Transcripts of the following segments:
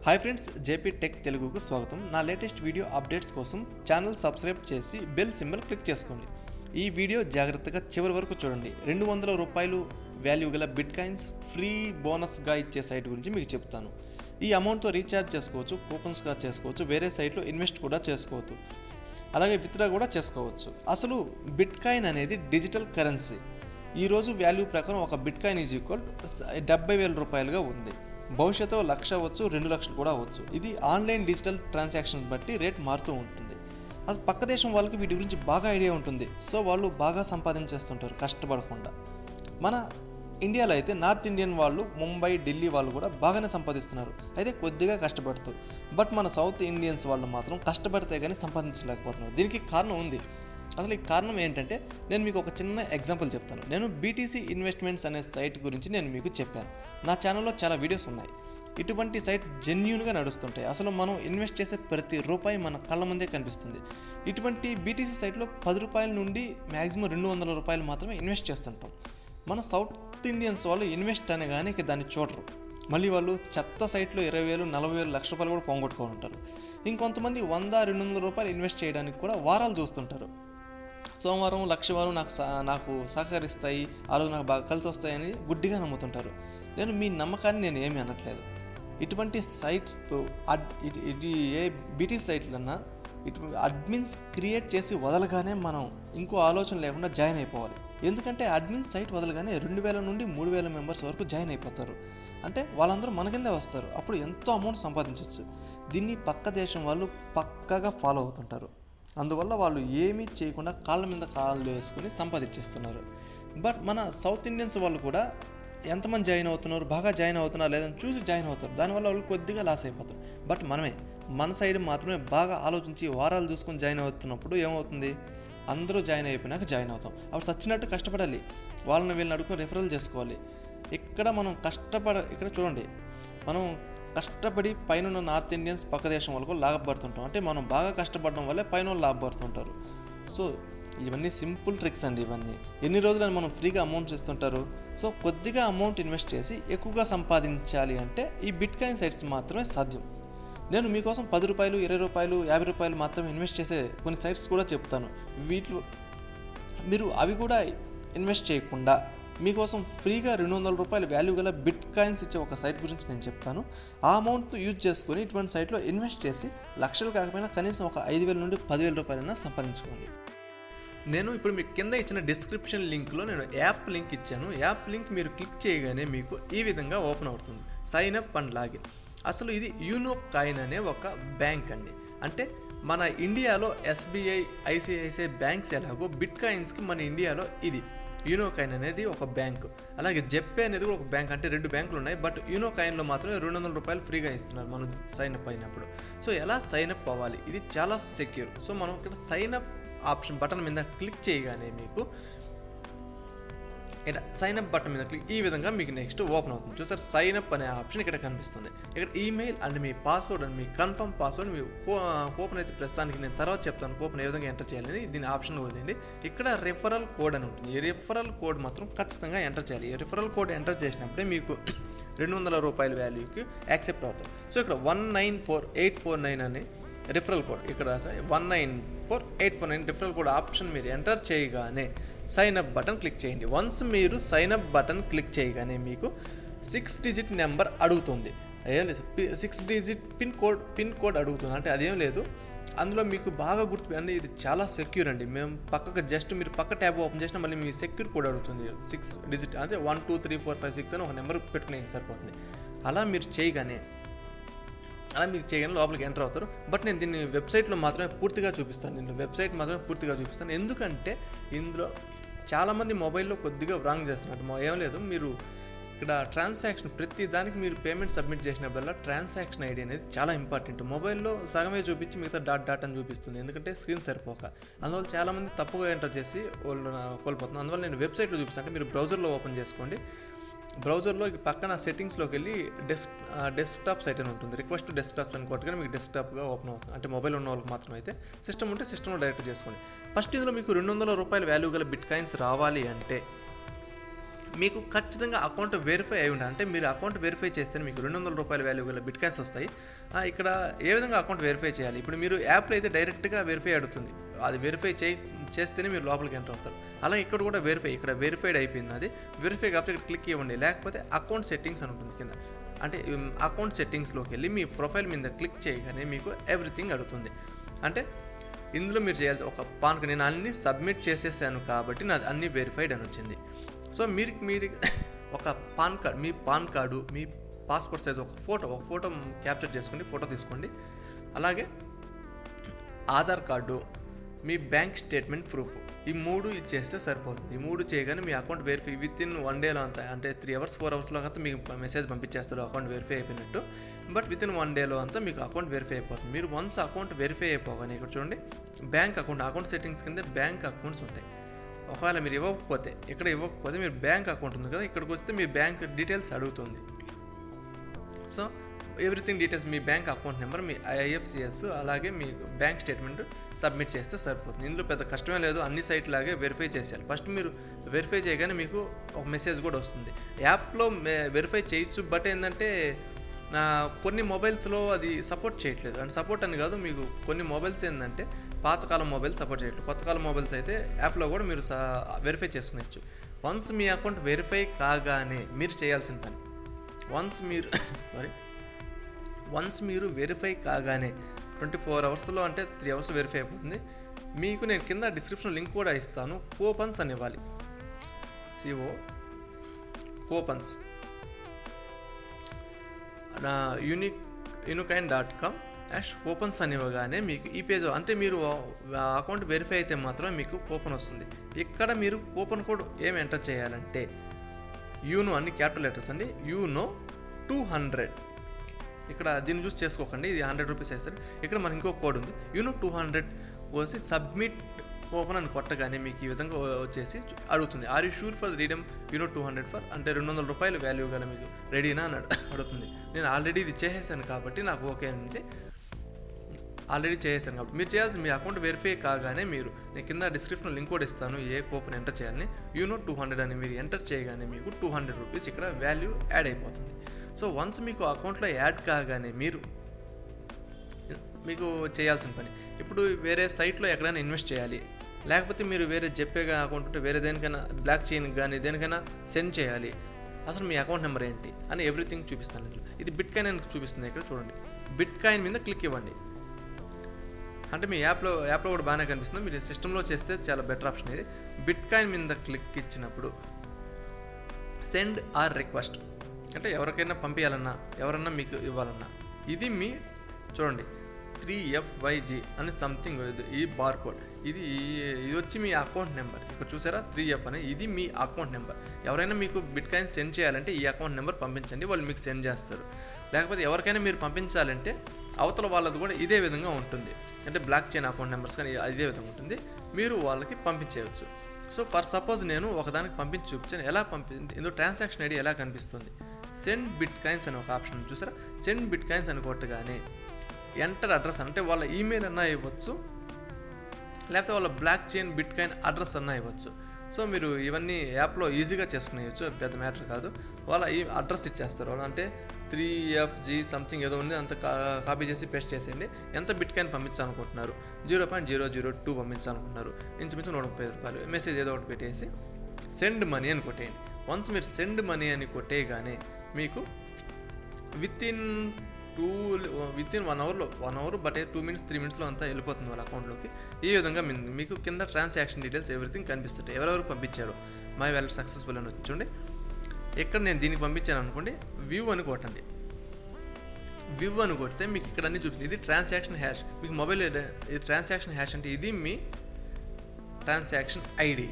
Hi friends, JP tech తెలుగుకు స్వాగతం. నా లేటెస్ట్ వీడియో అప్డేట్స్ కోసం ఛానల్ సబ్స్క్రైబ్ చేసి బెల్ సింబల్ క్లిక్ చేసుకోండి. ఈ వీడియో జాగ్రత్తగా చివరి వరకు చూడండి. $200 వాల్యూ గల బిట్ కాయిన్స్ ఫ్రీ బోనస్గా ఇచ్చే సైట్ గురించి మీకు చెప్తాను. ఈ అమౌంట్తో రీఛార్జ్ చేసుకోవచ్చు, కూపన్స్గా చేసుకోవచ్చు, వేరే సైట్లో ఇన్వెస్ట్ కూడా చేసుకోవచ్చు, అలాగే విత్డ్రా కూడా చేసుకోవచ్చు. అసలు బిట్ కాయిన్ అనేది డిజిటల్ కరెన్సీ. ఈరోజు వాల్యూ ప్రకారం ఒక బిట్ కాయిన్ ఈజ్ ఈక్వల్ $70,000 ఉంది. భవిష్యత్తులో 1,00,000 అవ్వచ్చు, 2,00,000 కూడా అవ్వచ్చు. ఇది ఆన్లైన్ డిజిటల్ ట్రాన్సాక్షన్స్ బట్టి రేట్ మారుతూ ఉంటుంది. అది పక్క దేశం వాళ్ళకి వీటి గురించి బాగా ఐడియా ఉంటుంది. సో వాళ్ళు బాగా సంపాదించేస్తుంటారు కష్టపడకుండా. మన ఇండియాలో అయితే నార్త్ ఇండియన్ వాళ్ళు, ముంబై, ఢిల్లీ వాళ్ళు కూడా బాగానే సంపాదిస్తున్నారు, అయితే కొద్దిగా కష్టపడుతూ. బట్ మన సౌత్ ఇండియన్స్ వాళ్ళు మాత్రం కష్టపడితే కానీ సంపాదించలేకపోతున్నారు. దీనికి కారణం ఉంది. అసలు ఈ కారణం ఏంటంటే నేను మీకు ఒక చిన్న ఎగ్జాంపుల్ చెప్తాను. నేను బీటీసీ ఇన్వెస్ట్మెంట్స్ అనే సైట్ గురించి నేను మీకు చెప్పాను. నా ఛానల్లో చాలా వీడియోస్ ఉన్నాయి. ఇటువంటి సైట్ జెన్యూన్గా నడుస్తుంటాయి. అసలు మనం ఇన్వెస్ట్ చేసే ప్రతి రూపాయి మన కళ్ళ ముందే కనిపిస్తుంది. ఇటువంటి బీటీసీ సైట్లో ₹10 నుండి మ్యాక్సిమం $200 మాత్రమే ఇన్వెస్ట్ చేస్తుంటాం. మన సౌత్ ఇండియన్స్ వాళ్ళు ఇన్వెస్ట్ అనగానే దాన్ని చూడరు. మళ్ళీ వాళ్ళు చెత్త సైట్లో $20,000, $40,000, ₹1,00,000 కూడా పోగొట్టుకొని ఉంటారు. ఇంకొంతమంది $100-200 ఇన్వెస్ట్ చేయడానికి కూడా వారాలు చూస్తుంటారు. సోమవారం, లక్షవారం నాకు సహకరిస్తాయి, ఆ రోజు నాకు బాగా కలిసి వస్తాయని గుడ్డిగా నమ్ముతుంటారు. నేను మీ నమ్మకాన్ని నేను ఏమీ అనట్లేదు. ఇటువంటి సైట్స్తో ఇది ఏ బీటీ సైట్లన్నా ఇటువంటి అడ్మిన్స్ క్రియేట్ చేసి వదలగానే మనం ఇంకో ఆలోచన లేకుండా జాయిన్ అయిపోవాలి. ఎందుకంటే అడ్మిన్ సైట్ వదలగానే 2,000 నుండి 3,000 మెంబర్స్ వరకు జాయిన్ అయిపోతారు. అంటే వాళ్ళందరూ మన కిందే వస్తారు. అప్పుడు ఎంతో అమౌంట్ సంపాదించవచ్చు. దీన్ని పక్క దేశం వాళ్ళు పక్కాగా ఫాలో అవుతుంటారు. అందువల్ల వాళ్ళు ఏమీ చేయకుండా కాళ్ళ మీద కాళ్ళు వేసుకుని సంపాదించేస్తున్నారు. బట్ మన సౌత్ ఇండియన్స్ వాళ్ళు కూడా ఎంతమంది జాయిన్ అవుతున్నారు, బాగా జాయిన్ అవుతున్నారు లేదని చూసి జాయిన్ అవుతారు. దానివల్ల వాళ్ళు కొద్దిగా లాస్ అయిపోతారు. బట్ మన సైడ్ మాత్రమే బాగా ఆలోచించి వారాలు చూసుకొని జాయిన్ అవుతున్నప్పుడు ఏమవుతుంది, అందరూ జాయిన్ అయిపోయినాక జాయిన్ అవుతాం. అప్పుడు సచ్చినట్టు కష్టపడాలి. వాళ్ళని వీళ్ళని అడుగుకొని రిఫరల్ చేసుకోవాలి. ఇక్కడ చూడండి, మనం కష్టపడి పైన నార్త్ ఇండియన్స్ పక్క దేశం వాళ్ళకు లాభపడుతుంటాం. అంటే మనం బాగా కష్టపడడం వల్లే పైన వాళ్ళు లాభపడుతుంటారు. సో ఇవన్నీ సింపుల్ ట్రిక్స్ అండి. ఇవన్నీ ఎన్ని రోజులని మనం ఫ్రీగా అమౌంట్స్ ఇస్తుంటారు. సో కొద్దిగా అమౌంట్ ఇన్వెస్ట్ చేసి ఎక్కువగా సంపాదించాలి అంటే ఈ బిట్ కాయిన్ సైట్స్ మాత్రమే సాధ్యం. నేను మీకోసం ₹10, ₹20, ₹50 మాత్రమే ఇన్వెస్ట్ చేసే కొన్ని సైట్స్ కూడా చెప్తాను. వీటిలో మీరు అవి కూడా ఇన్వెస్ట్ చేయకుండా మీకోసం ఫ్రీగా $200 వాల్యూ గల బిట్ కాయిన్స్ ఇచ్చే ఒక సైట్ గురించి నేను చెప్తాను. ఆ అమౌంట్ యూజ్ చేసుకొని ఇటువంటి సైట్లో ఇన్వెస్ట్ చేసి లక్షలు కాకపోయినా కనీసం ఒక ₹5,000 నుండి ₹10,000 సంపాదించుకోండి. నేను ఇప్పుడు మీకు కింద ఇచ్చిన డిస్క్రిప్షన్ లింక్లో నేను యాప్ లింక్ ఇచ్చాను. యాప్ లింక్ మీరు క్లిక్ చేయగానే మీకు ఈ విధంగా ఓపెన్ అవుతుంది. Sign up and login. అసలు ఇది యూనో కాయిన్ అనే ఒక బ్యాంక్ అండి. అంటే మన ఇండియాలో SBI, ICICI బ్యాంక్స్ ఎలాగో బిట్ కాయిన్స్కి మన ఇండియాలో ఇది యూనో కాయిన్ అనేది ఒక బ్యాంకు. అలాగే జెప్పే అనేది కూడా ఒక బ్యాంక్. అంటే 2 బ్యాంకులు ఉన్నాయి. బట్ యూనో కాయిన్లో మాత్రమే $200 ఫ్రీగా ఇస్తున్నారు మనం సైన్ అప్ అయినప్పుడు. సో ఎలా సైన్ అప్ అవ్వాలి, ఇది చాలా సెక్యూర్. సో మనం ఇక్కడ సైన్ అప్ ఆప్షన్ బటన్ మీద క్లిక్ చేయగానే మీకు ఇక్కడ సైన్ అప్ బటన్ మీద క్లిక్ ఈ విధంగా మీకు నెక్స్ట్ ఓపెన్ అవుతుంది. చూసారు, సైన్ అప్ అనే ఆప్షన్ ఇక్కడ కనిపిస్తుంది. ఇక్కడ email and me password and me confirm password me coupon అయితే ప్రస్తుతానికి నేను తర్వాత చెప్తాను కూపన్ ఏ విధంగా ఎంటర్ చేయాలని. దీని ఆప్షన్ వదిలేండి. ఇక్కడ రిఫరల్ కోడ్ అని ఉంటుంది. ఈ రిఫరల్ కోడ్ మాత్రం ఖచ్చితంగా ఎంటర్ చేయాలి. ఈ రిఫరల్ కోడ్ ఎంటర్ చేసినప్పుడే మీకు $200 వాల్యూకి యాక్సెప్ట్ అవుతారు. సో ఇక్కడ 194849 అని రిఫరల్ కోడ్, ఇక్కడ 194849 రిఫరల్ కోడ్ ఆప్షన్ మీరు ఎంటర్ చేయగానే సైన్ అప్ బటన్ క్లిక్ చేయండి. వన్స్ మీరు సైన్ అప్ బటన్ క్లిక్ చేయగానే మీకు 6 డిజిట్ నెంబర్ అడుగుతుంది. ఏం లేదు, 6 డిజిట్ పిన్ కోడ్ అడుగుతుంది. అంటే అదేం లేదు, అందులో మీకు బాగా గుర్తుపెట్టండి, ఇది చాలా సెక్యూర్ అండి. మేము పక్కకు జస్ట్ మీరు పక్క ట్యాబ్ ఓపెన్ చేసినా మళ్ళీ మీ సెక్యూర్ కోడ్ అడుగుతుంది. 6 డిజిట్ అంటే 1 2 3 4 5 6 అని ఒక నెంబర్ పెట్టుకునేది సరిపోతుంది. అలా మీరు చేయగానే లోపలికి ఎంటర్ అవుతారు. బట్ నేను దీన్ని వెబ్సైట్లో మాత్రమే పూర్తిగా చూపిస్తాను. ఎందుకంటే ఇందులో చాలామంది మొబైల్లో కొద్దిగా రాంగ్ చేస్తున్నట్టు. ఏం లేదు, మీరు ఇక్కడ ట్రాన్సాక్షన్ ప్రతి దానికి మీరు పేమెంట్ సబ్మిట్ చేసినప్పుడల్లా ట్రాన్సాక్షన్ ఐడి అనేది చాలా ఇంపార్టెంట్. మొబైల్లో సగమే చూపించి మిగతా డాట్ అని చూపిస్తుంది, ఎందుకంటే స్క్రీన్ సరిపోక. అందువల్ల చాలామంది తప్పుగా ఎంటర్ చేసి వాళ్ళు కోల్పోతున్నారు. అందువల్ల నేను వెబ్సైట్లో చూపిస్తాను. అంటే మీరు బ్రౌజర్లో ఓపెన్ చేసుకోండి. బ్రౌజర్లో పక్కన సెట్టింగ్స్లోకి వెళ్ళి డెస్క్టాప్ సైట్ అని ఉంటుంది. రిక్వెస్ట్ టు డెస్క్టాప్ అని కొట్టగానే మీకు డెస్క్టాప్గా ఓపెన్ అవుతుంది. అంటే మొబైల్ ఉన్న వాళ్ళకి మాత్రం. అయితే సిస్టమ్ ఉంటే సిస్టమ్లో డైరెక్ట్ చేసుకోండి. ఫస్ట్ ఇందులో మీకు $200 వాల్యూ గల బిట్ కాయిన్స్ రావాలి అంటే మీకు ఖచ్చితంగా అకౌంట్ వెరిఫై అయి ఉండాలి. అంటే మీరు అకౌంట్ వెరిఫై చేస్తేనే మీకు 200 రూపాయల వాల్యూ గల బిట్ కాయిన్స్ వస్తాయి. ఇక్కడ ఏ విధంగా అకౌంట్ వెరిఫై చేయాలి? ఇప్పుడు మీరు యాప్లో అయితే డైరెక్ట్గా వెరిఫై అడుగుతుంది, అది వెరిఫై చేస్తేనే మీరు లోపలికి ఎంటర్ అవుతారు. అలా ఇక్కడ కూడా ఇక్కడ వెరిఫైడ్ అయిపోయింది. అది వెరిఫై కాబట్టి ఇక్కడ క్లిక్ ఇవ్వండి. లేకపోతే అకౌంట్ సెట్టింగ్స్ అని ఉంటుంది కింద. అంటే అకౌంట్ సెట్టింగ్స్లోకి వెళ్ళి మీ ప్రొఫైల్ మీద క్లిక్ చేయగానే మీకు ఎవ్రీథింగ్ అడుగుతుంది. అంటే ఇందులో మీరు చేయాల్సి ఒక పాన్ కార్డ్, నేను అన్నీ సబ్మిట్ చేసేసాను కాబట్టి నాది అన్నీ వెరిఫైడ్ అని వచ్చింది. సో మీరు ఒక మీ పాన్ కార్డు, మీ పాస్పోర్ట్ సైజ్ ఒక ఫోటో క్యాప్చర్ చేసుకోండి, ఫోటో తీసుకోండి. అలాగే ఆధార్ కార్డు, మీ బ్యాంక్ స్టేట్మెంట్ ప్రూఫ్, ఈ 3 ఇచ్చేస్తే సరిపోతుంది. ఈ 3 చేయగానే మీ అకౌంట్ వెరిఫై వితిన్ 1 డేలో అంతా, అంటే 3 అవర్స్ 4 అవర్స్లో అంతా మీకు మెసేజ్ పంపించేస్తారు అకౌంట్ వెరిఫై అయిపోయినట్టు. బట్ వితిన్ 1 డేలో అంతా మీకు అకౌంట్ వెరిఫై అయిపోతుంది. మీరు వన్స్ అకౌంట్ వెరిఫై అయిపోగానే ఇక్కడ చూడండి బ్యాంక్ అకౌంట్ సెట్టింగ్స్ కింద బ్యాంక్ అకౌంట్స్ ఉంటాయి. ఒకవేళ మీరు ఇవ్వకపోతే మీరు బ్యాంక్ అకౌంట్ ఉంది కదా, ఇక్కడికి వస్తే మీ బ్యాంక్ డీటెయిల్స్ అడుగుతుంది. సో ఎవ్రీథింగ్ డీటెయిల్స్, మీ బ్యాంక్ అకౌంట్ నెంబర్, మీ ఐఎఫ్సిఎస్, అలాగే మీ బ్యాంక్ స్టేట్మెంట్ సబ్మిట్ చేస్తే సరిపోతుంది. ఇందులో పెద్ద కష్టమే లేదు, అన్ని సైట్ లాగే వెరిఫై చేసేయాలి. ఫస్ట్ మీరు వెరిఫై చేయగానే మీకు ఒక మెసేజ్ కూడా వస్తుంది. యాప్లో వెరిఫై చేయొచ్చు, బట్ ఏంటంటే కొన్ని మొబైల్స్లో అది సపోర్ట్ చేయట్లేదు. అండ్ సపోర్ట్ అని కాదు, మీకు కొన్ని మొబైల్స్ ఏంటంటే పాతకాలం మొబైల్స్ సపోర్ట్ చేయట్లేదు. కొత్తకాలం మొబైల్స్ అయితే యాప్లో కూడా మీరు వెరిఫై చేసుకునేచ్చు. వన్స్ మీ అకౌంట్ వెరిఫై కాగానే మీరు చేయాల్సిన పని, వన్స్ మీరు వెరిఫై కాగానే 24 అవర్స్లో, అంటే 3 అవర్స్ వెరిఫై అయిపోతుంది. మీకు నేను కింద డిస్క్రిప్షన్ లింక్ కూడా ఇస్తాను. కూపన్స్ అని ఇవ్వాలి, కూపన్స్ unicoin.com కూపన్స్ అని ఇవ్వగానే మీకు ఈ పేజ్, అంటే మీరు అకౌంట్ వెరిఫై అయితే మాత్రం మీకు కూపన్ వస్తుంది. ఇక్కడ మీరు కూపన్ కోడ్ ఏమి ఎంటర్ చేయాలంటే యూనో, అన్ని క్యాపిటల్ లెటర్స్ అండి, యూనో 200. ఇక్కడ దీన్ని చూసి చేసుకోకండి, ఇది 100 రూపీస్ వేస్తారు. ఇక్కడ మనకి ఇంకో కోడ్ ఉంది, యూనో 200 కోసి సబ్మిట్ కూపన్ అని కొట్టగానే మీకు ఈ విధంగా వచ్చేసి అడుగుతుంది, are you sure for redeem YONO 200 for, అంటే 200 రూపాయలు వాల్యూ గల మీకు రెడీనా అని అడుగుతుంది. నేను ఆల్రెడీ ఇది చేసేసాను కాబట్టి నాకు ఓకే అని కాబట్టి మీరు చేయాల్సి, మీ అకౌంట్ వెరిఫై కాగానే నేను కింద డిస్క్రిప్షన్లో లింక్ కూడా ఇస్తాను, ఏ కూపన్ ఎంటర్ చేయాలని. యూనో 200 అని మీరు ఎంటర్ చేయగానే మీకు 200 రూపీస్ ఇక్కడ వాల్యూ యాడ్ అయిపోతుంది. సో వన్స్ మీకు అకౌంట్లో యాడ్ కాగానే మీకు చేయాల్సిన పని, ఇప్పుడు వేరే సైట్లో ఎక్కడైనా ఇన్వెస్ట్ చేయాలి, లేకపోతే మీరు వేరే జెప్పేగా అకౌంట్ ఉంటే వేరే దేనికైనా బ్లాక్ చైన్కి కానీ దేనికైనా సెండ్ చేయాలి, అసలు మీ అకౌంట్ నెంబర్ ఏంటి అని ఎవ్రీథింగ్ చూపిస్తాను ఇందులో. ఇది బిట్ కాయిన్ అని చూపిస్తుంది, ఇక్కడ చూడండి. బిట్ కాయిన్ మీద క్లిక్ ఇవ్వండి. అంటే మీ యాప్లో కూడా బాగానే కనిపిస్తుంది, మీరు సిస్టంలో చేస్తే చాలా బెటర్ ఆప్షన్ ఇది. బిట్ కాయిన్ మీద క్లిక్ ఇచ్చినప్పుడు సెండ్ ఆర్ రిక్వెస్ట్, అంటే ఎవరికైనా పంపించాలన్నా, ఎవరన్నా మీకు ఇవ్వాలన్నా, ఇది మీ చూడండి 3FYG అని సంథింగ్, ఈ బార్ కోడ్, ఇది వచ్చి మీ అకౌంట్ నెంబర్. ఇక్కడ చూసారా 3F అని, ఇది మీ అకౌంట్ నెంబర్. ఎవరైనా మీకు బిట్ కాయిన్ సెండ్ చేయాలంటే ఈ అకౌంట్ నెంబర్ పంపించండి, వాళ్ళు మీకు సెండ్ చేస్తారు. లేకపోతే ఎవరికైనా మీరు పంపించాలంటే అవతల వాళ్ళది కూడా ఇదే విధంగా ఉంటుంది, అంటే బ్లాక్ చైన్ అకౌంట్ నెంబర్స్ కానీ ఇదే విధంగా ఉంటుంది, మీరు వాళ్ళకి పంపించేయచ్చు. సో ఫర్ సపోజ్ నేను ఒకదానికి పంపించి చూపించాను, ఎలా ఇందులో ట్రాన్సాక్షన్ ఐడి ఎలా కనిపిస్తుంది, సెండ్ బిట్ కాయిన్స్ అని ఒక ఆప్షన్ చూసారా. సెండ్ బిట్ కాయిన్స్ అని కొట్టగానే ఎంటర్ అడ్రస్, అంటే వాళ్ళ ఈమెయిల్ అన్నా ఇవ్వచ్చు, లేకపోతే వాళ్ళ block chain bit coin address అన్నా ఇవ్వచ్చు. సో మీరు ఇవన్నీ యాప్లో ఈజీగా చేసుకునేయచ్చు, పెద్ద మ్యాటర్ కాదు. వాళ్ళ ఈ అడ్రస్ ఇచ్చేస్తారు వాళ్ళు, అంటే 3FG సంథింగ్ ఏదో ఉంది, అంత కాపీ చేసి పేస్ట్ చేసేయండి. ఎంత బిట్ కాయిన్ పంపించాలనుకుంటున్నారు, 0.002 పంపించాలనుకుంటున్నారు, ఇంచుమించు 130 రూపాయలు, మెసేజ్ ఏదో ఒకటి పెట్టేసి సెండ్ మనీ అని కొట్టేయండి. వన్స్ మీరు సెండ్ మనీ అని కొట్టేయగానే మీకు వితిన్ 1 అవర్ బట్ 2 minutes 3 minutesలో అంతా వెళ్ళిపోతుంది వాళ్ళ అకౌంట్లోకి. ఈ విధంగా మీకు కింద ట్రాన్సాక్షన్ డీటెయిల్స్ ఎవ్రీథింగ్ కనిపిస్తుంటాయి, ఎవరెవరు పంపించారు. మై వాలెట్ సక్సెస్ఫుల్ అని చూడండి. ఇక్కడ నేను దీనికి పంపించాను అనుకోండి, వ్యూ అని కొట్టండి. వ్యూ అని కొడితే మీకు ఇక్కడ అన్ని చూపిస్తుంది. ఇది ట్రాన్సాక్షన్ హ్యాష్, మీకు మొబైల్ ఇది ట్రాన్సాక్షన్ హ్యాష్, అంటే ఇది మీ ట్రాన్సాక్షన్ ఐడి.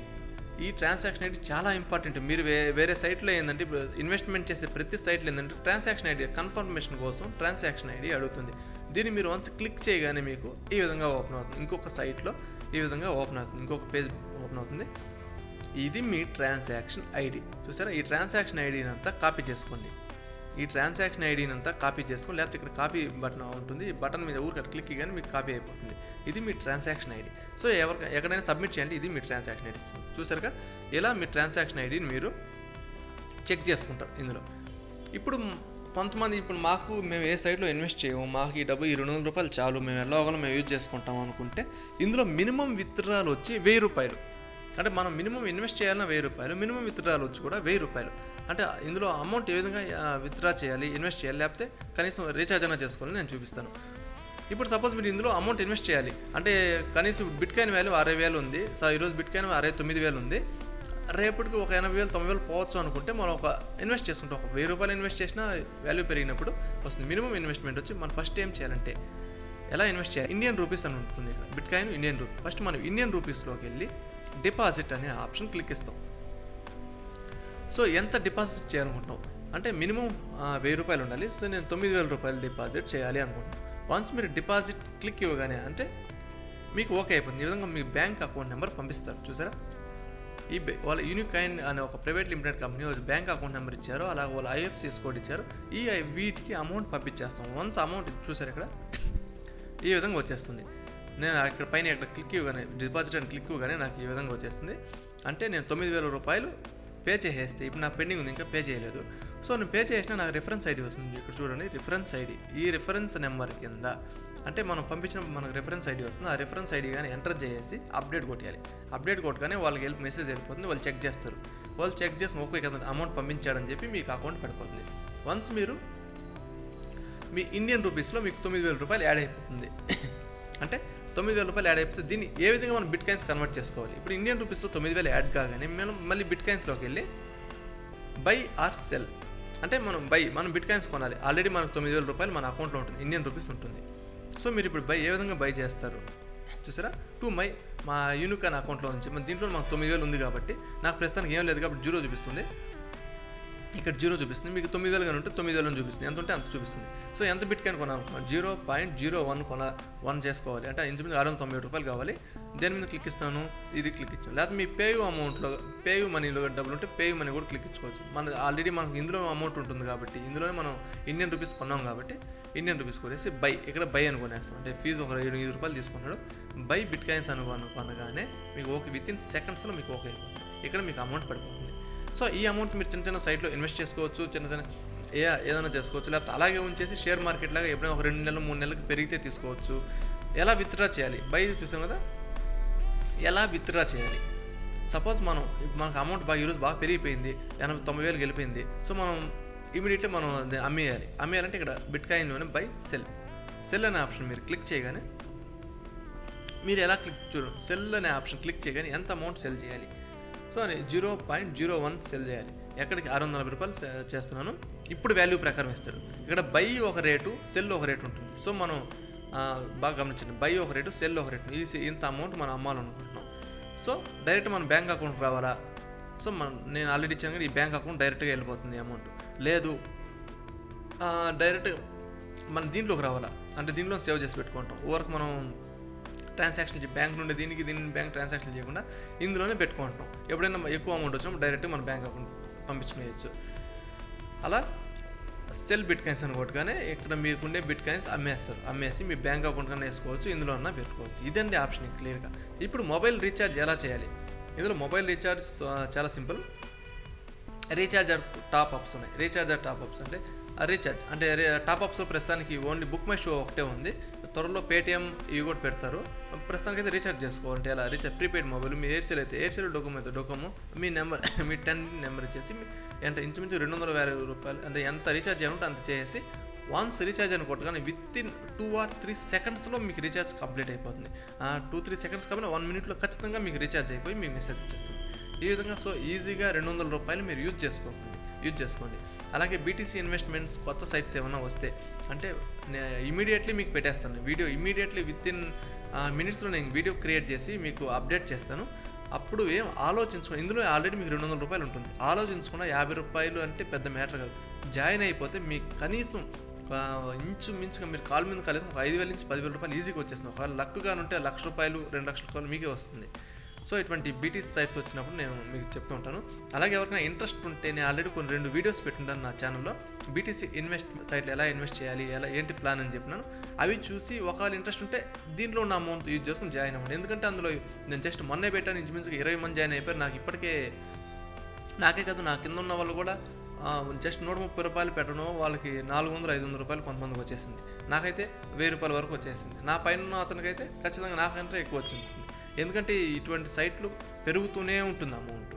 ఈ ట్రాన్సాక్షన్ ఐడి చాలా ఇంపార్టెంట్. మీరు వేరే సైట్లో ఏంటంటే, ఇప్పుడు ఇన్వెస్ట్మెంట్ చేసే ప్రతి సైట్లో ఏంటంటే ట్రాన్సాక్షన్ ఐడి కన్ఫర్మేషన్ కోసం ట్రాన్సాక్షన్ ఐడి అడుగుతుంది. దీన్ని మీరు వన్స్ క్లిక్ చేయగానే మీకు ఈ విధంగా ఓపెన్ అవుతుంది, ఇంకొక సైట్లో ఈ విధంగా ఓపెన్ అవుతుంది, ఇంకొక పేజ్ ఓపెన్ అవుతుంది. ఇది మీ ట్రాన్సాక్షన్ ఐడి చూసారా. ఈ ట్రాన్సాక్షన్ ఐడిని అంతా కాపీ చేసుకోండి. లేకపోతే ఇక్కడ కాపీ బటన్ ఉంటుంది, ఈ బటన్ మీద ఊరికి క్లిక్ కానీ మీకు కాపీ అయిపోతుంది. ఇది మీ ట్రాన్సాక్షన్ ఐడి. సో ఎక్కడైనా సబ్మిట్ చేయండి, ఇది మీ ట్రాన్సాక్షన్ ఐడి. చూసారుగా, ఇలా మీ ట్రాన్సాక్షన్ ఐడిని మీరు చెక్ చేసుకుంటారు ఇందులో. ఇప్పుడు కొంతమంది మేము ఏ సైట్లో ఇన్వెస్ట్ చేయము, మాకు ఈ డబ్బు ఈ 200 రూపాయలు చాలు, మేము ఎలాగోలా మేము యూజ్ చేసుకుంటాం అనుకుంటే ఇందులో మినిమం విత్డ్రాల్ వచ్చి 1000 రూపాయలు. అంటే మనం మినిమం ఇన్వెస్ట్ చేయాలన్నా 1000 రూపాయలు, మినిమం విత్డ్రాల్ వచ్చి కూడా 1000 రూపాయలు. అంటే ఇందులో అమౌంట్ ఏ విధంగా విత్డ్రా చేయాలి, ఇన్వెస్ట్ చేయాలి, లేకపోతే కనీసం రీఛార్జ్ అయినా చేసుకోవాలని నేను చూపిస్తాను. ఇప్పుడు సపోజ్ మీరు ఇందులో అమౌంట్ ఇన్వెస్ట్ చేయాలి అంటే కనీసం బిట్కాయిన్ వాల్యూ 60,000 ఉంది. సో ఈరోజు బిట్కాయిన్ 69,000 ఉంది. రేపటికి ఒక 80,000 90,000 పోవచ్చు అనుకుంటే మనం ఒక ఇన్వెస్ట్ చేసుకుంటాం. ఒక 1000 రూపాయలు ఇన్వెస్ట్ చేసినా వాల్యూ పెరిగినప్పుడు వస్తుంది. మినిమం ఇన్వెస్ట్మెంట్ వచ్చి మనం ఫస్ట్ ఏం చేయాలంటే ఎలా ఇన్వెస్ట్ చేయాలి, ఇండియన్ రూపీస్ అని ఉంటుంది ఇక్కడ, బిట్కాయిన్ ఇండియన్ రూపీ. ఫస్ట్ మనం ఇండియన్ రూపీస్లోకి వెళ్ళి డిపాజిట్ అనే ఆప్షన్ క్లిక్ ఇస్తాం. సో ఎంత డిపాజిట్ చేయాలనుకుంటున్నాం అంటే మినిమం 1000 రూపాయలు ఉండాలి. సో నేను 9,000 రూపాయలు డిపాజిట్ చేయాలి అనుకుంటున్నాను. వన్స్ మీరు డిపాజిట్ క్లిక్ ఇవ్వగానే అంటే మీకు ఓకే అయిపోతుంది. ఈ విధంగా మీ బ్యాంక్ అకౌంట్ నెంబర్ పంపిస్తారు. చూసారా, వాళ్ళ యూనికాయిన్ అనే ఒక private limited company bank account number ఇచ్చారు, అలాగే వాళ్ళ IFSC కోడ్ ఇచ్చారు. వీటికి అమౌంట్ పంపించేస్తాం. వన్స్ అమౌంట్ చూసారు ఇక్కడ ఈ విధంగా వచ్చేస్తుంది. నేను ఇక్కడ పైన ఇక్కడ క్లిక్ ఇవ్వగానే డిపాజిట్ అని క్లిక్ ఇవ్వగానే నాకు ఈ విధంగా వచ్చేస్తుంది. అంటే నేను 9,000 రూపాయలు పే చేసేస్తే ఇప్పుడు నాకు పెండింగ్ ఉంది, ఇంకా పే చేయలేదు. సో నేను పే చేసినా నాకు రిఫరెన్స్ ఐడి వస్తుంది. ఇక్కడ చూడండి రిఫరెన్స్ ఐడి. ఈ రిఫరెన్స్ నెంబర్ కింద అంటే మనం పంపించిన మనకు రిఫరెన్స్ ఐడి వస్తుంది. ఆ రిఫరెన్స్ ఐడి కానీ ఎంటర్ చేసి అప్డేట్ కొట్టేయాలి. అప్డేట్ కొట్టగానే వాళ్ళకి మెసేజ్ వెళ్ళిపోతుంది. వాళ్ళు చెక్ చేస్తారు. వాళ్ళు చెక్ చేసి ఓకే కదా అమౌంట్ పంపించాడని చెప్పి మీకు అకౌంట్ పడిపోతుంది. వన్స్ మీరు మీ ఇండియన్ రూపీస్లో మీకు 9,000 రూపాయలు యాడ్ అయిపోతుంది. అంటే 9,000 రూపాయలు యాడ్ అయిపోతే దీన్ని ఏ విధంగా మనం బిట్ కాయిన్స్ కన్వర్ట్ చేసుకోవాలి. ఇప్పుడు ఇండియన్ రూపీస్లో 9,000 యాడ్ కాగానే మనం మళ్ళీ బిట్ కాయిన్స్లోకి వెళ్ళి బై ఆర్ సెల్ అంటే మనం బిట్ కాయిన్స్ కొనాలి. ఆల్రెడీ మనకు 9,000 రూపాయలు మన అకౌంట్లో ఉంటుంది, ఇండియన్ రూపీస్ ఉంటుంది. సో మీరు ఇప్పుడు ఏ విధంగా బై చేస్తారు చూసారా. మా యూనికాయిన్ అకౌంట్లో నుంచి దీంట్లో మాకు 9,000 ఉంది కాబట్టి నాకు ప్రస్తుతానికి ఏం లేదు కాబట్టి 0 చూపిస్తుంది. ఇక్కడ 0 చూపిస్తుంది. మీకు 9,000 కానీ ఉంటే 9,000 చూపిస్తుంది. ఎంత ఉంటే అంత చూపిస్తుంది. సో ఎంత బిట్ కాయిన్ కొనాలనుకున్నాను 0.01 చేసుకోవాలి. అంటే ఇంచుమించు 697 రూపాయలు కావాలి. దేని మీద క్లిక్ ఇస్తాను, ఇది క్లిక్ ఇచ్చాను. లేకపోతే మీ పేయూ అమౌంట్లో పేయూ మనీలో డబ్బులు ఉంటే పేయూ మనీ కూడా క్లిక్ ఇచ్చుకోవచ్చు. ఆల్రెడీ మనకు ఇందులో అమౌంట్ ఉంటుంది కాబట్టి ఇందులోనే మనం ఇండియన్ రూపీస్ కొన్నాం కాబట్టి ఇండియన్ రూపీస్ కొనేసి ఇక్కడ బై అని కొనేస్తాం. అంటే ఫీజు ఒక 7 రూపాయలు తీసుకున్నాడు. బై బిట్ కాయిన్స్ కొనగానే మీకు ఓకే వితిన్ సెకండ్స్లో మీకు ఓకే అయిపోతుంది. ఇక్కడ మీకు అమౌంట్ పడిపోతుంది. సో ఈ అమౌంట్ మీరు చిన్న చిన్న సైట్లో ఇన్వెస్ట్ చేసుకోవచ్చు, చిన్న ఏదైనా చేసుకోవచ్చు. లేకపోతే అలాగే ఉంచేసి షేర్ మార్కెట్ లాగా ఎప్పుడైనా ఒక 2 నెలలు 3 నెలలకు పెరిగితే తీసుకోవచ్చు. ఎలా విత్డ్రా చేయాలి, బై చూసాం కదా, ఎలా విత్డ్రా చేయాలి. సపోజ్ మనకు అమౌంట్ ఈరోజు బాగా పెరిగిపోయింది, 90,000 వెళ్ళిపోయింది. సో మనం ఇమీడియట్లీ మనం అమ్మేయాలంటే ఇక్కడ బిట్ కాయిన్లోనే బై సెల్ అనే ఆప్షన్ మీరు క్లిక్ చేయగానే మీరు ఎలా చూడండి సెల్ అనే ఆప్షన్ క్లిక్ చేయగానే ఎంత అమౌంట్ సెల్ చేయాలి. సో 0.01 సెల్ చేయాలి. ఎక్కడికి 640 రూపాయలు చేస్తున్నాను. ఇప్పుడు వాల్యూ ప్రకారం ఇస్తాడు. ఇక్కడ బై ఒక రేటు, సెల్ ఒక రేటు ఉంటుంది. సో మనం బాగా గమనించండి, బై ఒక రేటు, సెల్ ఒక రేటు. ఇంత అమౌంట్ మనం అమ్మాలనుకుంటున్నాం. సో డైరెక్ట్ మన బ్యాంక్ అకౌంట్ రావాలా. సో నేను ఆల్రెడీ ఇచ్చాను కానీ ఈ బ్యాంక్ అకౌంట్ డైరెక్ట్గా వెళ్ళిపోతుంది అమౌంట్. లేదు డైరెక్ట్ మన దీంట్లోకి రావాలా అంటే దీంట్లో సేవ్ చేసి పెట్టుకుంటాం. వరకు మనం ట్రాన్సాక్షన్ బ్యాంక్ నుండి దీనికి బ్యాంక్ ట్రాన్సాక్షన్ చేయకుండా ఇందులోనే పెట్టుకుంటాం. ఎప్పుడైనా ఎక్కువ అమౌంట్ వచ్చినప్పుడు డైరెక్ట్గా మన బ్యాంక్ అకౌంట్ పంపించుకోవచ్చు. అలా సెల్ బిట్ కాయిన్స్ అని కొట్టగానే ఇక్కడ మీకుండే బిట్ కాయిన్స్ అమ్మేసి మీ బ్యాంక్ అకౌంట్ కన్నా వేసుకోవచ్చు, ఇందులో అన్నా పెట్టుకోవచ్చు. ఇదండి ఆప్షన్ క్లియర్గా. ఇప్పుడు మొబైల్ రీఛార్జ్ ఎలా చేయాలి. ఇందులో మొబైల్ రీఛార్జ్ చాలా సింపుల్. రీఛార్జర్ టాప్అప్స్ ఉన్నాయి. రీఛార్జర్ టాప్అప్స్ అంటే రీఛార్జ్ అంటే టాప్అప్స్లో ప్రస్తుతానికి ఓన్లీ బుక్ మై షో ఒకటే ఉంది. త్వరలో పేటిఎం ఇవి కూడా పెడతారు. ప్రస్తుతానికి అయితే రీఛార్జ్ చేసుకోవాలంటే ఎలా ప్రీపెయిడ్ మొబైల్ మీ ఎయిర్సెల్ అయితే ఎయిర్సెల్, డొకోమో మీ నెంబర్ మీ 10 నెంబర్ ఇచ్చేసి అంటే ఇంచుమించు 250 రూపాయలు అంటే ఎంత రీఛార్జ్ చేయాలంటే అంత చేసి వన్స్ రీఛార్జ్ అని కొట్టగానే వితిన్ 2 or 3 సెకండ్స్లో మీకు రీఛార్జ్ కంప్లీట్ అయిపోతుంది. 2-3 సెకండ్స్ కాబట్టి 1 minute ఖచ్చితంగా మీకు రీఛార్జ్ అయిపోయి మీకు మెసేజ్ వచ్చేస్తుంది. ఈ విధంగా సో ఈజీగా 200 రూపాయలు మీరు యూజ్ చేసుకోండి. అలాగే బీటీసీ ఇన్వెస్ట్మెంట్స్ కొత్త సైట్స్ ఏమైనా వస్తే అంటే ఇమీడియట్లీ మీకు పెట్టేస్తాను వీడియో. ఇమీడియట్లీ వితిన్ మినిట్స్లో నేను వీడియో క్రియేట్ చేసి మీకు అప్డేట్ చేస్తాను. అప్పుడు ఏం ఆలోచించుకోండి. ఇందులో ఆల్రెడీ మీకు 200 రూపాయలు ఉంటుంది. ఆలోచించకుండా 50 రూపాయలు అంటే పెద్ద మ్యాటర్ కాదు. జాయిన్ అయిపోతే మీకు కనీసం ఇంచుమించుగా మీరు కాల్ మీద కలిసి ఒక 5,000 నుంచి 10,000 రూపాయలు ఈజీగా వచ్చేస్తుంది. ఒకవేళ లక్గా ఉంటే 1,00,000 రూపాయలు 2,00,000 రూపాయలు మీకే వస్తుంది. సో ఇటువంటి బీటీసీ సైట్స్ వచ్చినప్పుడు నేను మీకు చెప్తూ ఉంటాను. అలాగే ఎవరికైనా ఇంట్రెస్ట్ ఉంటే నేను ఆల్రెడీ 2 వీడియోస్ పెట్టుంటాను నా ఛానల్లో. బీటీసీ సైట్లో ఎలా ఇన్వెస్ట్ చేయాలి, ఏంటి ప్లాన్ అని చెప్పినాను. అవి చూసి ఒకవేళ ఇంట్రెస్ట్ ఉంటే దీంట్లో ఉన్న అమౌంట్ యూజ్ చేసుకుని జాయిన్ అవ్వండి. ఎందుకంటే అందులో నేను జస్ట్ మొన్నే పెట్టాను, ఇంచుమించుగా 20 మంది జాయిన్ అయిపోయారు. నాకు ఇప్పటికే నాకే కాదు నా కింద ఉన్న వాళ్ళు కూడా జస్ట్ 130 రూపాయలు పెట్టడం వాళ్ళకి 400-500 రూపాయలు కొంతమందికి వచ్చేసింది. నాకైతే 1000 రూపాయల వరకు వచ్చేసింది. నా పైన ఉన్న అతనికైతే ఖచ్చితంగా నాకంటే ఎక్కువ వచ్చింది. ఎందుకంటే ఇటువంటి సైట్లు పెరుగుతూనే ఉంటుంది అమౌంట్.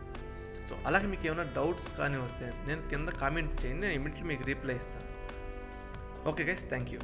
సో అలాగే మీకు ఏమైనా డౌట్స్ కానీ వస్తే నేను కింద కామెంట్ చేయండి, నేను ఇమీడియట్లీ మీకు రిప్లై ఇస్తాను. Okay guys, thank you.